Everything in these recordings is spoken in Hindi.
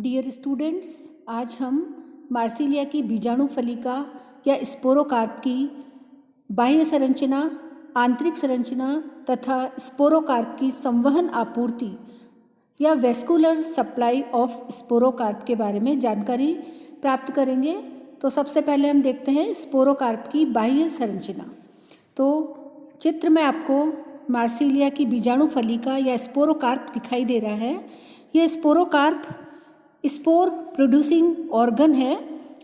डियर स्टूडेंट्स, आज हम मार्सिलिया की बीजाणु फलिका या स्पोरोकार्प की बाह्य संरचना, आंतरिक संरचना तथा स्पोरोकार्प की संवहन आपूर्ति या वेस्कुलर सप्लाई ऑफ स्पोरोकार्प के बारे में जानकारी प्राप्त करेंगे। तो सबसे पहले हम देखते हैं स्पोरोकार्प की बाह्य संरचना। तो चित्र में आपको मार्सिलिया की बीजाणु फलिका या स्पोरोकार्प दिखाई दे रहा है। यह स्पोरोकार्प स्पोर प्रोड्यूसिंग ऑर्गन है,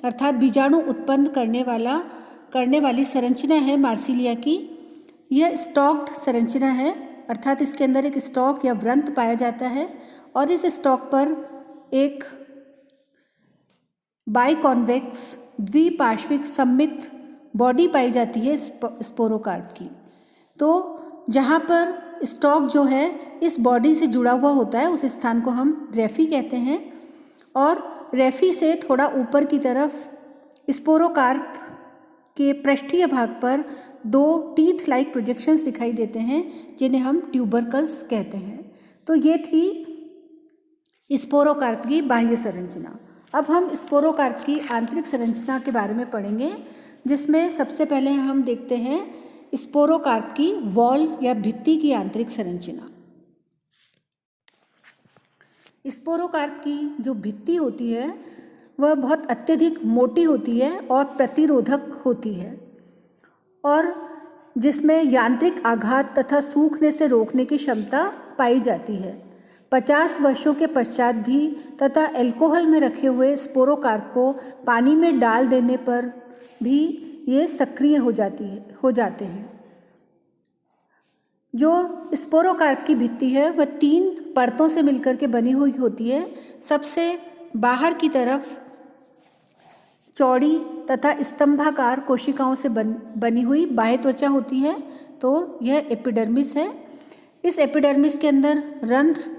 अर्थात बीजाणु उत्पन्न करने वाली संरचना है मार्सिलिया की। यह स्टॉक्ड संरचना है, अर्थात इसके अंदर एक स्टॉक या व्रंत पाया जाता है और इस स्टॉक पर एक बाइकॉन्वेक्स द्विपार्श्विक सममित बॉडी पाई जाती है स्पोरोकार्प की। तो जहाँ पर स्टॉक जो है इस बॉडी से जुड़ा हुआ होता है उस स्थान को हम रेफी कहते हैं, और रेफी से थोड़ा ऊपर की तरफ स्पोरोकार्प के पृष्ठीय भाग पर दो टीथ लाइक प्रोजेक्शंस दिखाई देते हैं जिन्हें हम ट्यूबरकल्स कहते हैं। तो ये थी स्पोरोकार्प की बाह्य संरचना। अब हम स्पोरोकार्प की आंतरिक संरचना के बारे में पढ़ेंगे, जिसमें सबसे पहले हम देखते हैं स्पोरोकार्प की वॉल या भित्ति की आंतरिक संरचना। स्पोरोकार्प की जो भित्ति होती है वह बहुत अत्यधिक मोटी होती है और प्रतिरोधक होती है, और जिसमें यांत्रिक आघात तथा सूखने से रोकने की क्षमता पाई जाती है। 50 वर्षों के पश्चात भी तथा अल्कोहल में रखे हुए स्पोरोकार्प को पानी में डाल देने पर भी ये सक्रिय हो जाते हैं। जो स्पोरोकार्प की भित्ति है वह 3 परतों से मिलकर के बनी हुई होती है। सबसे बाहर की तरफ चौड़ी तथा स्तंभाकार कोशिकाओं से बनी हुई बाह्य त्वचा होती है, तो यह एपिडर्मिस है। इस एपिडर्मिस के अंदर रंध्र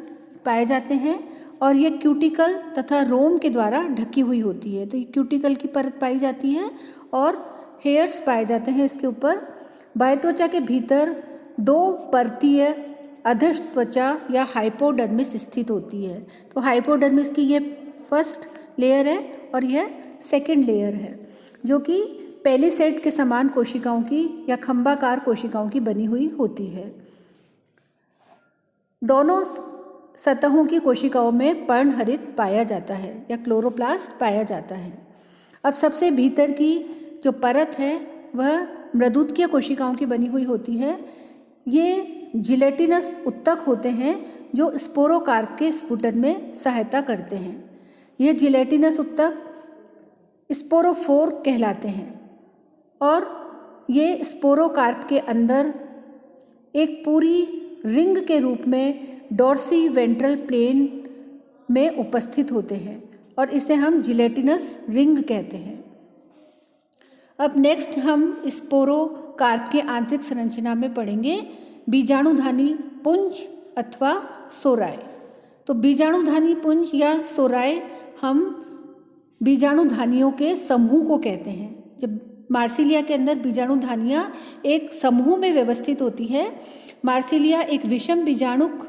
पाए जाते हैं और यह क्यूटिकल तथा रोम के द्वारा ढकी हुई होती है। तो ये क्यूटिकल की परत पाई जाती है और हेयर्स पाए जाते हैं इसके ऊपर। बाह्य त्वचा के भीतर 2 परतीय अधश त्वचा या हाइपोडर्मिस स्थित होती है। तो हाइपोडर्मिस की यह फर्स्ट लेयर है और यह सेकंड लेयर है, जो कि पेलिसेड के समान कोशिकाओं की या खंभाकार कोशिकाओं की बनी हुई होती है। दोनों सतहों की कोशिकाओं में पर्णहरित पाया जाता है या क्लोरोप्लास्ट पाया जाता है। अब सबसे भीतर की जो परत है वह मृदुतकीय कोशिकाओं की बनी हुई होती है। ये जिलेटिनस उत्तक होते हैं जो स्पोरोकार्प के स्फुटन में सहायता करते हैं। यह जिलेटिनस उत्तक स्पोरोफोर कहलाते हैं और ये स्पोरोकार्प के अंदर एक पूरी रिंग के रूप में डॉर्सी वेंट्रल प्लेन में उपस्थित होते हैं और इसे हम जिलेटिनस रिंग कहते हैं। अब नेक्स्ट हम स्पोरोकार्प के आंतरिक संरचना में पढ़ेंगे बीजाणुधानी पुंज अथवा सोराय। तो बीजाणुधानी पुंज या सोराय हम बीजाणुधानियों के समूह को कहते हैं। जब मार्सिलिया के अंदर बीजाणुधानियाँ एक समूह में व्यवस्थित होती है। मार्सिलिया एक विषम बीजाणुक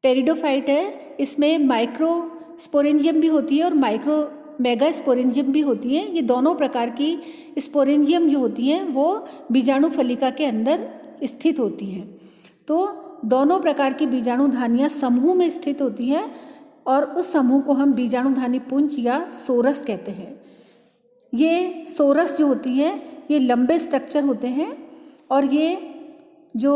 टेरिडोफाइट है। इसमें माइक्रो स्पोरेंजियम भी होती है और माइक्रो मेगा स्पोरेंजियम भी होती है। ये दोनों प्रकार की स्पोरेंजियम जो होती हैं वो बीजाणु फलिका के अंदर स्थित होती हैं। तो दोनों प्रकार की बीजाणुधानियाँ समूह में स्थित होती हैं और उस समूह को हम बीजाणुधानी पुंज या सोरस कहते हैं। ये सोरस जो होती है ये लंबे स्ट्रक्चर होते हैं और ये जो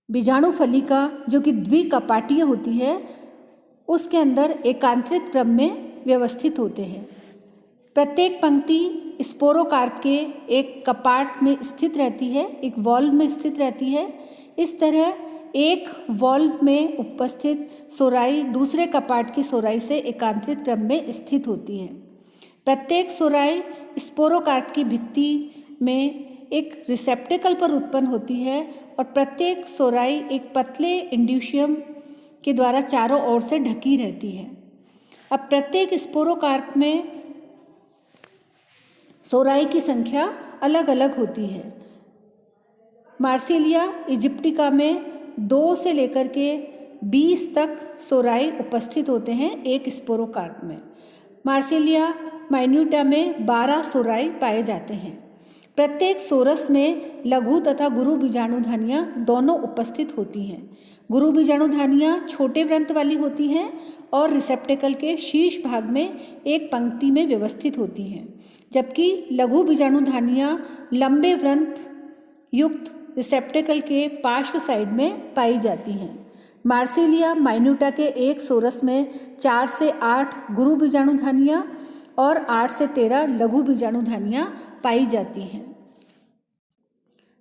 बीजाणु फलिका जो कि द्विकपाटीय होती है उसके अंदर एकांतरित क्रम में व्यवस्थित होते हैं। प्रत्येक पंक्ति स्पोरोकार्प के एक कपाट में स्थित रहती है, एक वॉल्व में स्थित रहती है। इस तरह एक वॉल्व में उपस्थित सोराई दूसरे कपाट की सोराई से एकांतरित क्रम में स्थित होती है। प्रत्येक सोराई स्पोरोकार्प की भित्ति में एक रिसेप्टेकल पर उत्पन्न होती है और प्रत्येक सोराई एक पतले इंड्यूशियम के द्वारा चारों ओर से ढकी रहती है। अब प्रत्येक स्पोरोकार्प में सोराई की संख्या अलग अलग होती है। मार्सिलिया इजिप्टिका में 2 से लेकर के 20 तक सोराई उपस्थित होते हैं एक स्पोरोकार्प में। मार्सिलिया माइन्यूटा में 12 सोराई पाए जाते हैं। प्रत्येक सोरस में लघु तथा गुरु बीजाणुधानियाँ दोनों उपस्थित होती हैं। गुरु बीजाणुधानियाँ छोटे व्रंत वाली होती हैं और रिसेप्टेकल के शीर्ष भाग में एक पंक्ति में व्यवस्थित होती हैं, जबकि लघु बीजाणुधानियाँ लंबे व्रंत युक्त रिसेप्टेकल के पार्श्व साइड में पाई जाती हैं। मार्सिलिया माइन्यूटा के एक सोरस में 4 से 8 गुरु बीजाणुधानियाँ और 8 से 13 लघु बीजाणुधानियाँ पाई जाती हैं।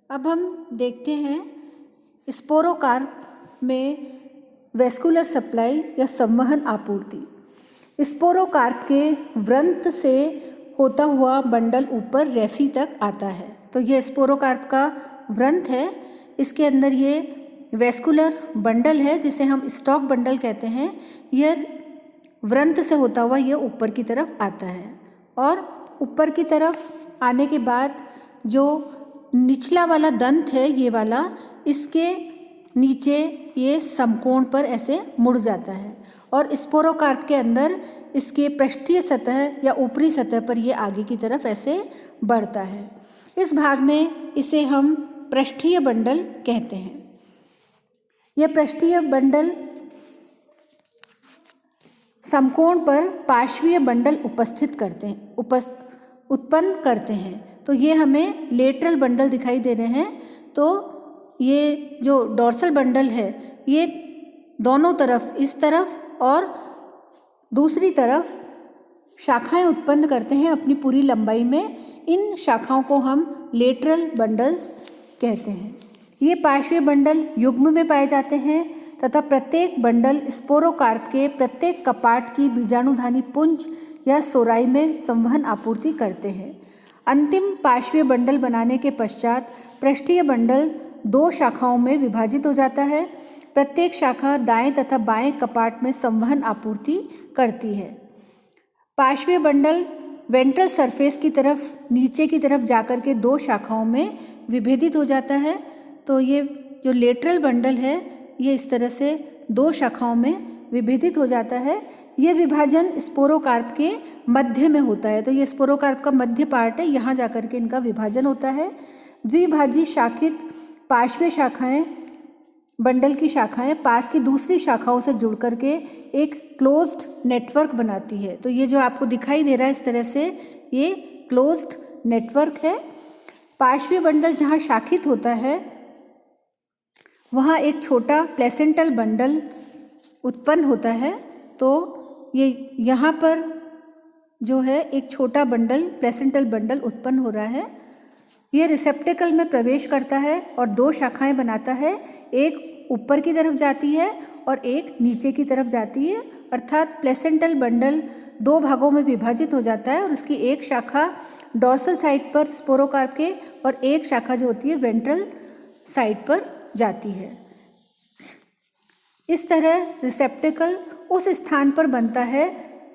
अब हम देखते हैं स्पोरोकार्प में वेस्कुलर सप्लाई या संवहन आपूर्ति। स्पोरोकार्प के व्रंत से होता हुआ बंडल ऊपर रेफी तक आता है। तो ये स्पोरोकार्प का व्रंत है, इसके अंदर ये वेस्कुलर बंडल है जिसे हम स्टॉक बंडल कहते हैं। यह व्रंत से होता हुआ ये ऊपर की तरफ आता है और ऊपर की तरफ आने के बाद जो निचला वाला दंत है ये वाला, इसके नीचे ये समकोण पर ऐसे मुड़ जाता है और स्पोरोकार्प के अंदर इसके पृष्ठीय सतह या ऊपरी सतह पर ये आगे की तरफ ऐसे बढ़ता है। इस भाग में इसे हम पृष्ठीय बंडल कहते हैं। यह पृष्ठीय बंडल समकोण पर पार्श्वीय बंडल उत्पन्न करते हैं। तो ये हमें लेटरल बंडल दिखाई दे रहे हैं। तो ये जो डॉर्सल बंडल है ये दोनों तरफ, इस तरफ और दूसरी तरफ शाखाएं उत्पन्न करते हैं अपनी पूरी लंबाई में। इन शाखाओं को हम लेटरल बंडल्स कहते हैं। ये पार्श्वीय बंडल युग्म में पाए जाते हैं तथा प्रत्येक बंडल स्पोरोकार्प के प्रत्येक कपाट की बीजाणुधानी पुंज या सोराई में संवहन आपूर्ति करते हैं। अंतिम पार्श्वीय बंडल बनाने के पश्चात पृष्ठीय बंडल 2 शाखाओं में विभाजित हो जाता है। प्रत्येक शाखा दाएं तथा बाएं कपाट में संवहन आपूर्ति करती है। पार्श्वीय बंडल वेंट्रल सरफेस की तरफ नीचे की तरफ जाकर के 2 शाखाओं में विभेदित हो जाता है। तो ये जो लेटरल बंडल है ये इस तरह से 2 शाखाओं में विभेदित हो जाता है। ये विभाजन स्पोरोकार्प के मध्य में होता है। तो ये स्पोरोकार्प का मध्य पार्ट है, यहाँ जाकर के इनका विभाजन होता है। द्विभाजी शाखित पार्श्वीय शाखाएं बंडल की शाखाएं पास की दूसरी शाखाओं से जुड़ करके एक क्लोज्ड नेटवर्क बनाती है। तो ये जो आपको दिखाई दे रहा है इस तरह से, ये क्लोज्ड नेटवर्क है। पार्श्वीय बंडल जहाँ शाखित होता है वहाँ एक छोटा प्लेसेंटल बंडल उत्पन्न होता है। तो ये यहाँ पर जो है एक छोटा बंडल, प्लेसेंटल बंडल उत्पन्न हो रहा है। यह रिसेप्टेकल में प्रवेश करता है और 2 शाखाएं बनाता है। एक ऊपर की तरफ जाती है और एक नीचे की तरफ जाती है, अर्थात प्लेसेंटल बंडल 2 भागों में विभाजित हो जाता है और उसकी एक शाखा डॉर्सल साइड पर स्पोरोकार्प के और एक शाखा जो होती है वेंट्रल साइड पर जाती है। इस तरह रिसेप्टेकल उस स्थान पर बनता है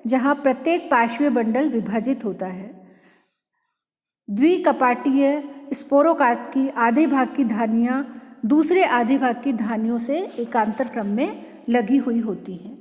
जहाँ प्रत्येक पार्श्वीय बंडल विभाजित होता है। द्विकपाटीय स्पोरोकार्प की आधे भाग की धानियाँ दूसरे आधे भाग की धानियों से एकांतर क्रम में लगी हुई होती हैं।